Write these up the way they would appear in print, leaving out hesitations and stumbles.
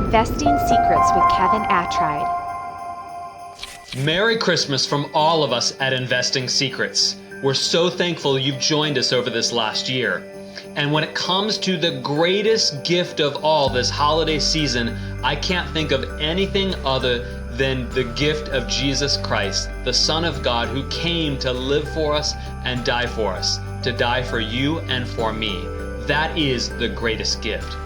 Investing Secrets with Kevin Attride. Merry Christmas from all of us at Investing Secrets. We're so thankful you've joined us over this last year. And when it comes to the greatest gift of all this holiday season, I can't think of anything other than the gift of Jesus Christ, the Son of God, who came to live for us and die for us, to die for you and for me. That is the greatest gift.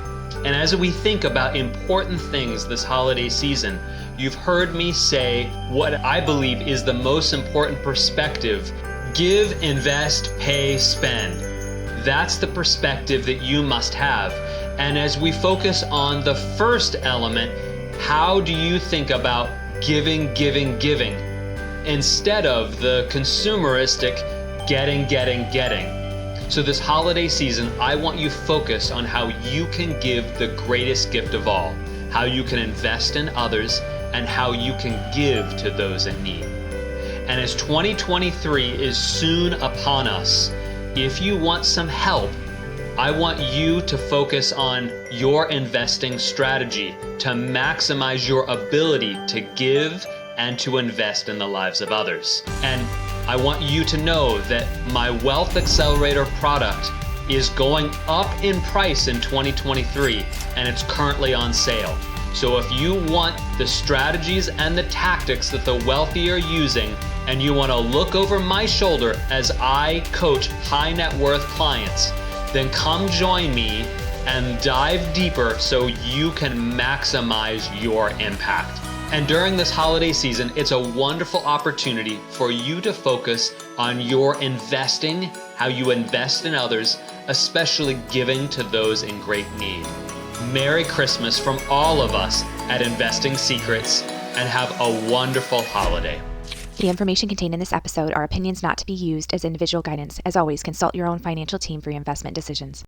And as we think about important things this holiday season, you've heard me say what I believe is the most important perspective: give, invest, pay, spend. That's the perspective that you must have. And as we focus on the first element, how do you think about giving, instead of the consumeristic getting? So this holiday season, I want you focused on how you can give the greatest gift of all, how you can invest in others, and how you can give to those in need. And as 2023 is soon upon us, if you want some help, I want you to focus on your investing strategy to maximize your ability to give and to invest in the lives of others. And I want you to know that my Wealth Accelerator product is going up in price in 2023, and it's currently on sale. So if you want the strategies and the tactics that the wealthy are using, and you want to look over my shoulder as I coach high net worth clients, then come join me and dive deeper so you can maximize your impact. And during this holiday season, it's a wonderful opportunity for you to focus on your investing, how you invest in others, especially giving to those in great need. Merry Christmas from all of us at Investing Secrets, and have a wonderful holiday. The information contained in this episode are opinions not to be used as individual guidance. As always, consult your own financial team for your investment decisions.